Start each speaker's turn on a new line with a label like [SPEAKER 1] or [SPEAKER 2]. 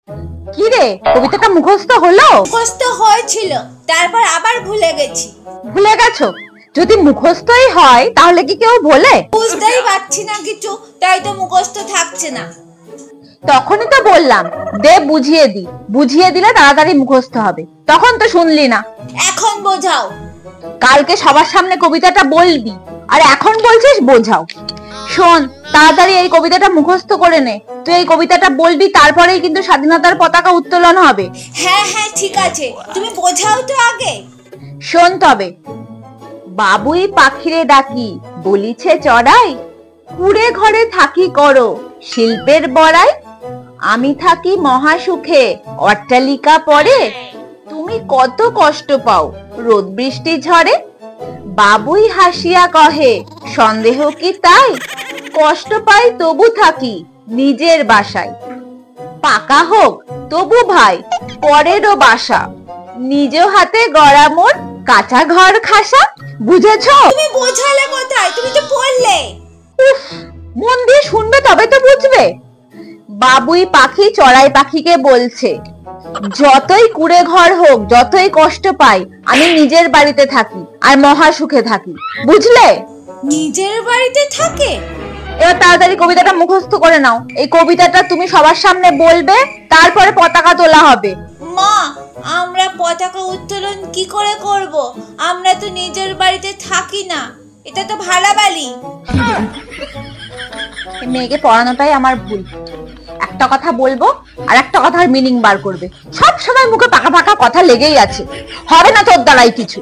[SPEAKER 1] কি রে, কবিতাটা মুখস্থ হলো?
[SPEAKER 2] মুখস্থ হয়েছিল, তারপর আবার ভুলে গেছি।
[SPEAKER 1] ভুলে গেছো? যদি মুখস্থই হয় তাহলে কি কেউ ভোলে?
[SPEAKER 2] বুঝতেই পারছি না কিছু, তাই তো মুখস্থ থাকছে না।
[SPEAKER 1] তখনই তো বললাম দে বুঝিয়ে দি, বুঝিয়ে দিলে তাড়াতাড়ি মুখস্থ হবে, তখন তো শুনলি না।
[SPEAKER 2] এখন বোঝাও।
[SPEAKER 1] কালকে সবার সামনে কবিতাটা বলবি আর এখন বলছিস বোঝাও। শোন, তাড়াতাড়ি এই কবিতাটা মুখস্থ করে নে। তুই এই কবিতাটা বলবি, তারপরেই কিন্তু স্বাধীনতার পতাকা উত্তোলন হবে।
[SPEAKER 2] হ্যাঁ হ্যাঁ ঠিক আছে, তুমি বোঝাও তো আগে।
[SPEAKER 1] শোন তবে। বাবুই পাখিরে ডাকি বলিছে চড়াই, কুড়ে ঘরে থাকি করো শিল্পের বড়াই। আমি থাকি মহাসুখে অট্টালিকা পরে, তুমি কত কষ্ট পাও রোদ বৃষ্টি ঝড়ে। বাবুই হাসিয়া কহে সন্দেহ কি তাই, কষ্ট পাই তবু থাকি নিজের বাসায়। পাকা হোক তবু ভাই পরেরও বাসা, নিজ হাতে গড়া মোর কাঁচা ঘর খাসা। বুঝেছো?
[SPEAKER 2] তুমি বোঝালে কোথায়, তুমি তো বললে।
[SPEAKER 1] উফ, মন দিয়ে শুনবে তবে তো বুঝবে। বাবুই পাখি চড়াই পাখিকে বলছে, যতই কুড়ে ঘর হোক, যতই কষ্ট পাই, আমি নিজের বাড়িতে থাকি আর মহা সুখে থাকি। বুঝলে?
[SPEAKER 2] নিজের বাড়িতে থাকে?
[SPEAKER 1] এবার তাড়াতাড়ি কবিতাটা মুখস্থ করে নাও। এই কবিতাটা তুমি সবার সামনে বলবে, তারপরে পতাকা তোলা হবে।
[SPEAKER 2] মা, আমরা পতাকা উত্তোলন কি করে করব? আমরা তো নিজের বাড়িতে থাকি না, এটা তো ভাড়াবাড়ি।
[SPEAKER 1] মেয়েকে পড়ানোটাই আমার ভুল। একটা কথা বলবো আর একটা কথার মিনিং বার করবে, সব সময় মুখে পাকা পাকা কথা লেগেই আছে। হবে না তোর দ্বারাই কিছু।